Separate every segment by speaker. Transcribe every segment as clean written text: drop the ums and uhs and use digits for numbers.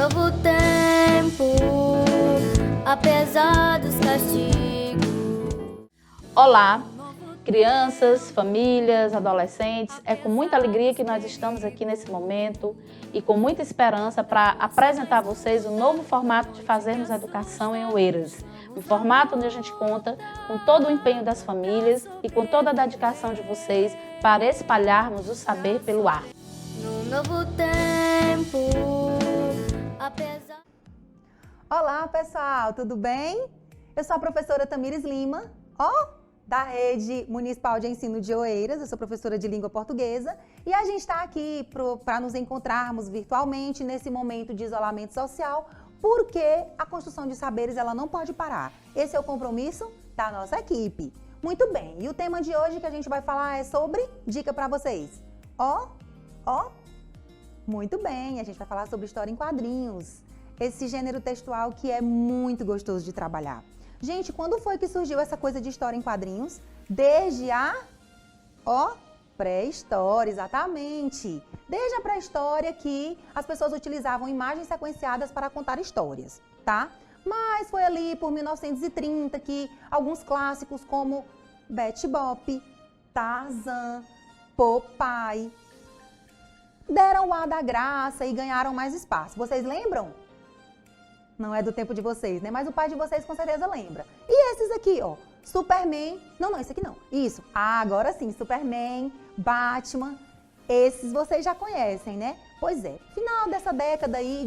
Speaker 1: novo tempo, apesar dos castigos.
Speaker 2: Olá, crianças, famílias, adolescentes. É com muita alegria que nós estamos aqui nesse momento e com muita esperança para apresentar a vocês o novo formato de Fazermos Educação em Oeiras. Um formato onde a gente conta com todo o empenho das famílias e com toda a dedicação de vocês para espalharmos o saber pelo ar.
Speaker 1: No novo tempo, apesar...
Speaker 3: Olá, pessoal, tudo bem? Eu sou a professora Tamires Lima, da Rede Municipal de Ensino de Oeiras. Eu sou professora de língua portuguesa e a gente está aqui para nos encontrarmos virtualmente nesse momento de isolamento social, porque a construção de saberes ela não pode parar. Esse é o compromisso da nossa equipe. Muito bem, e o tema de hoje que a gente vai falar é sobre dica para vocês. Muito bem, a gente vai falar sobre história em quadrinhos, esse gênero textual que é muito gostoso de trabalhar. Gente, quando foi que surgiu essa coisa de história em quadrinhos? Desde a pré-história, exatamente. Desde a pré-história que as pessoas utilizavam imagens sequenciadas para contar histórias, tá? Mas foi ali por 1930 que alguns clássicos como Betty Boop, Tarzan, Popeye deram o ar da graça e ganharam mais espaço. Vocês lembram? Não é do tempo de vocês, né? Mas o pai de vocês com certeza lembra. E esses aqui, Superman... Não, esse aqui não. Isso. Agora sim, Superman, Batman. Esses vocês já conhecem, né? Pois é. Final dessa década aí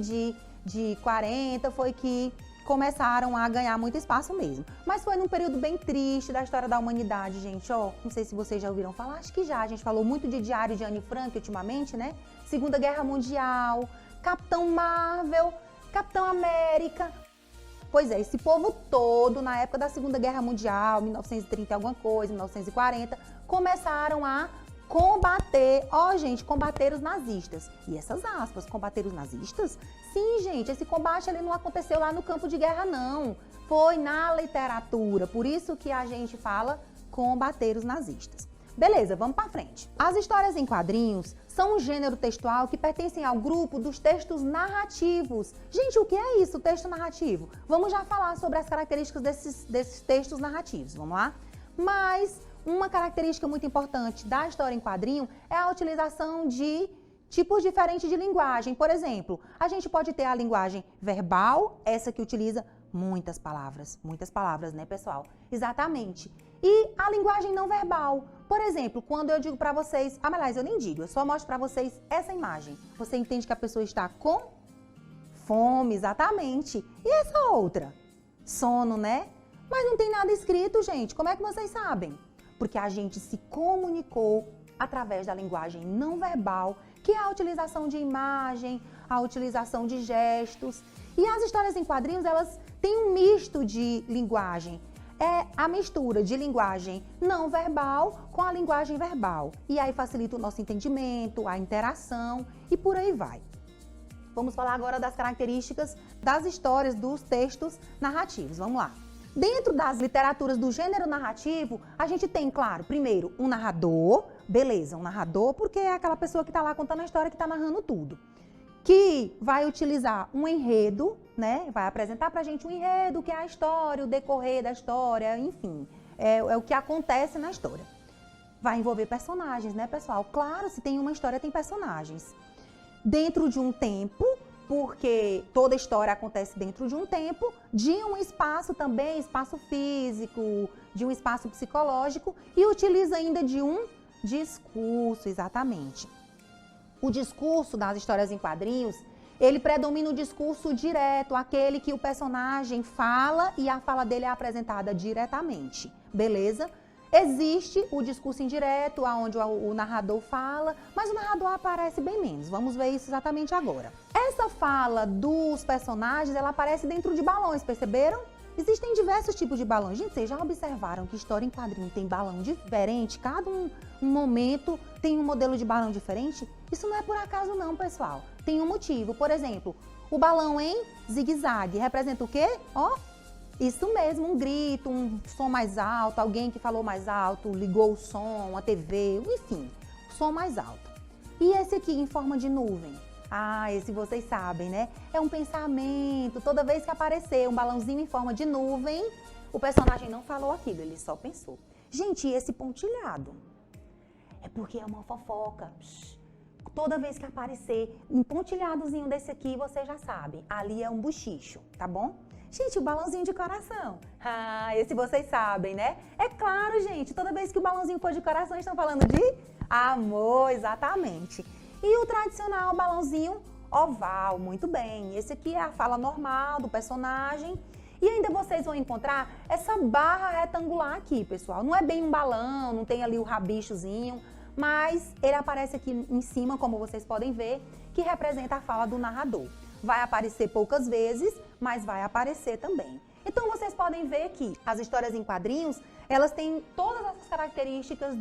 Speaker 3: de 40 foi que começaram a ganhar muito espaço mesmo. Mas foi num período bem triste da história da humanidade, gente. Não sei se vocês já ouviram falar, acho que já. A gente falou muito de Diário de Anne Frank ultimamente, né? Segunda Guerra Mundial, Capitão Marvel, Capitão América. Pois é, esse povo todo, na época da Segunda Guerra Mundial, 1930 alguma coisa, 1940, começaram a combater, combater os nazistas. E essas aspas, combater os nazistas? Sim, gente, esse combate ele não aconteceu lá no campo de guerra, não. Foi na literatura, por isso que a gente fala combater os nazistas. Beleza, vamos para frente. As histórias em quadrinhos são um gênero textual que pertencem ao grupo dos textos narrativos. Gente, o que é isso, texto narrativo? Vamos já falar sobre as características desses textos narrativos, vamos lá? Mas uma característica muito importante da história em quadrinho é a utilização de tipos diferentes de linguagem. Por exemplo, a gente pode ter a linguagem verbal, essa que utiliza muitas palavras, né, pessoal? Exatamente. E a linguagem não verbal. Por exemplo, quando eu digo para vocês, aliás, eu nem digo, eu só mostro para vocês essa imagem. Você entende que a pessoa está com fome, exatamente. E essa outra? Sono, né? Mas não tem nada escrito, gente. Como é que vocês sabem? Porque a gente se comunicou através da linguagem não verbal, que é a utilização de imagem, a utilização de gestos. E as histórias em quadrinhos, elas têm um misto de linguagem. É a mistura de linguagem não verbal com a linguagem verbal. E aí facilita o nosso entendimento, a interação e por aí vai. Vamos falar agora das características das histórias, dos textos narrativos. Vamos lá. Dentro das literaturas do gênero narrativo, a gente tem, claro, primeiro, um narrador. Beleza, um narrador porque é aquela pessoa que está lá contando a história, que está narrando tudo. Que vai utilizar um enredo, né? Vai apresentar pra gente um enredo, que é a história, o decorrer da história, enfim. É o que acontece na história. Vai envolver personagens, né, pessoal? Claro, se tem uma história, tem personagens. Dentro de um tempo, porque toda história acontece dentro de um tempo, de um espaço também, espaço físico, de um espaço psicológico, e utiliza ainda de um discurso, exatamente. O discurso das histórias em quadrinhos, ele predomina o discurso direto, aquele que o personagem fala e a fala dele é apresentada diretamente, beleza? Existe o discurso indireto, onde o narrador fala, mas o narrador aparece bem menos. Vamos ver isso exatamente agora. Essa fala dos personagens, ela aparece dentro de balões, perceberam? Existem diversos tipos de balões. Gente, vocês já observaram que história em quadrinho tem balão diferente? Cada um momento tem um modelo de balão diferente? Isso não é por acaso não, pessoal. Tem um motivo. Por exemplo, o balão em zigue-zague representa o quê? Isso mesmo, um grito, um som mais alto, alguém que falou mais alto, ligou o som, a TV, enfim, som mais alto. E esse aqui em forma de nuvem? Ah, esse vocês sabem, né? É um pensamento. Toda vez que aparecer um balãozinho em forma de nuvem, o personagem não falou aquilo, ele só pensou. Gente, e esse pontilhado? É porque é uma fofoca. Toda vez que aparecer um pontilhadozinho desse aqui, vocês já sabem. Ali é um bochicho, tá bom? Gente, o balãozinho de coração. Ah, esse vocês sabem, né? É claro, gente, toda vez que o balãozinho for de coração, estão falando de amor, exatamente. E o tradicional balãozinho oval, muito bem. Esse aqui é a fala normal do personagem. E ainda vocês vão encontrar essa barra retangular aqui, pessoal. Não é bem um balão, não tem ali o rabichozinho, mas ele aparece aqui em cima, como vocês podem ver, que representa a fala do narrador. Vai aparecer poucas vezes, mas vai aparecer também. Então vocês podem ver que as histórias em quadrinhos, elas têm todas essas características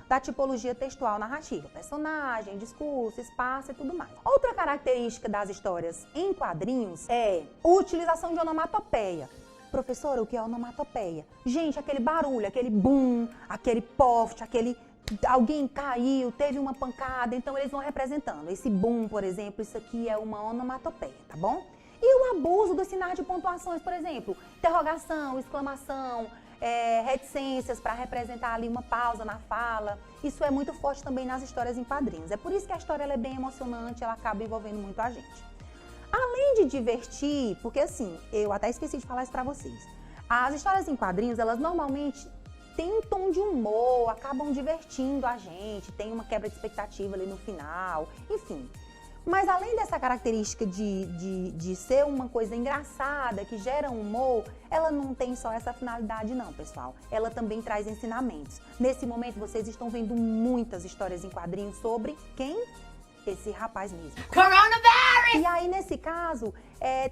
Speaker 3: da tipologia textual narrativa. Personagem, discurso, espaço e tudo mais. Outra característica das histórias em quadrinhos é a utilização de onomatopeia. Professora, o que é onomatopeia? Gente, aquele barulho, aquele boom, aquele poft, aquele... Alguém caiu, teve uma pancada, então eles vão representando. Esse boom, por exemplo, isso aqui é uma onomatopeia, tá bom? E o abuso dos sinais de pontuações, por exemplo, interrogação, exclamação, reticências para representar ali uma pausa na fala. Isso é muito forte também nas histórias em quadrinhos. É por isso que a história ela é bem emocionante, ela acaba envolvendo muito a gente. Além de divertir, porque assim, eu até esqueci de falar isso para vocês. As histórias em quadrinhos, elas normalmente têm um tom de humor, acabam divertindo a gente, tem uma quebra de expectativa ali no final, enfim. Mas além dessa característica de ser uma coisa engraçada, que gera humor, ela não tem só essa finalidade não, pessoal. Ela também traz ensinamentos. Nesse momento, vocês estão vendo muitas histórias em quadrinhos sobre quem? Esse rapaz mesmo. Coronavirus! E aí, nesse caso,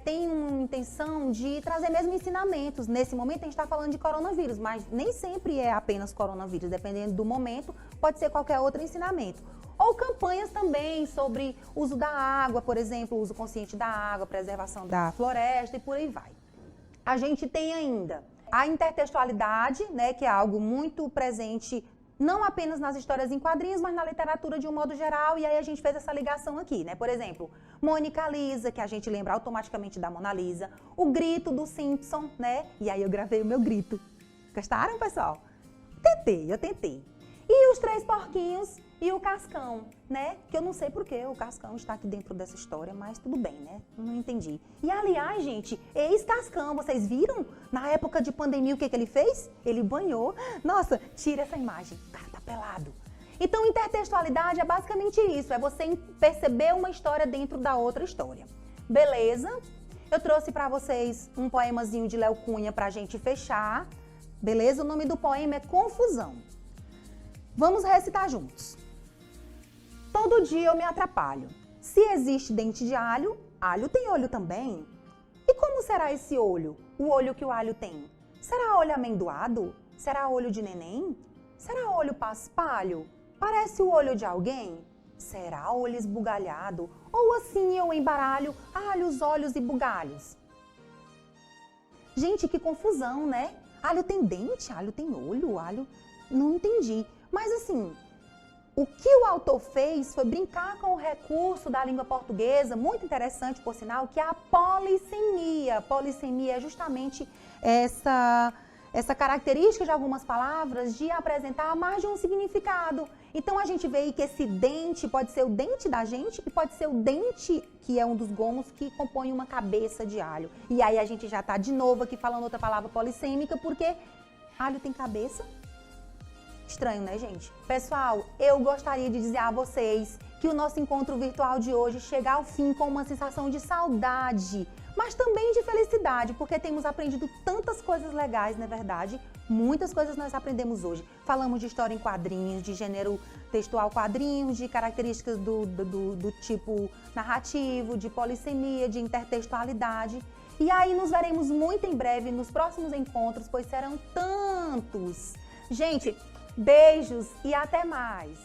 Speaker 3: tem uma intenção de trazer mesmo ensinamentos. Nesse momento, a gente está falando de coronavírus, mas nem sempre é apenas coronavírus. Dependendo do momento, pode ser qualquer outro ensinamento. Ou campanhas também sobre uso da água, por exemplo, uso consciente da água, preservação da floresta e por aí vai. A gente tem ainda a intertextualidade, né, que é algo muito presente não apenas nas histórias em quadrinhos, mas na literatura de um modo geral, e aí a gente fez essa ligação aqui, né? Por exemplo, Mônica Lisa, que a gente lembra automaticamente da Mona Lisa, o grito do Simpson, né? E aí eu gravei o meu grito. Gostaram, pessoal? Eu tentei. E os três porquinhos e o Cascão, né? Que eu não sei por que o Cascão está aqui dentro dessa história, mas tudo bem, né? Não entendi. E aliás, gente, ex-Cascão, vocês viram? Na época de pandemia, o que ele fez? Ele banhou. Nossa, tira essa imagem. O cara tá pelado. Então, intertextualidade é basicamente isso. É você perceber uma história dentro da outra história. Beleza? Eu trouxe pra vocês um poemazinho de Léo Cunha pra gente fechar. Beleza? O nome do poema é Confusão. Vamos recitar juntos. Todo dia eu me atrapalho. Se existe dente de alho, alho tem olho também. E como será esse olho, o olho que o alho tem? Será olho amendoado? Será olho de neném? Será olho paspalho? Parece o olho de alguém? Será olho esbugalhado? Ou assim eu embaralho alhos, olhos e bugalhos? Gente, que confusão, né? Alho tem dente, alho tem olho, alho... Não entendi. Mas assim, o que o autor fez foi brincar com o recurso da língua portuguesa, muito interessante, por sinal, que é a polissemia. A polissemia é justamente essa característica de algumas palavras de apresentar mais de um significado. Então a gente vê aí que esse dente pode ser o dente da gente e pode ser o dente, que é um dos gomos que compõe uma cabeça de alho. E aí a gente já está de novo aqui falando outra palavra polissêmica, porque alho tem cabeça. Estranho, né, gente? Pessoal, eu gostaria de dizer a vocês que o nosso encontro virtual de hoje chega ao fim com uma sensação de saudade, mas também de felicidade, porque temos aprendido tantas coisas legais, não é verdade? Muitas coisas nós aprendemos hoje. Falamos de história em quadrinhos, de gênero textual quadrinhos, de características do tipo narrativo, de polissemia, de intertextualidade. E aí nos veremos muito em breve nos próximos encontros, pois serão tantos. Gente, beijos e até mais!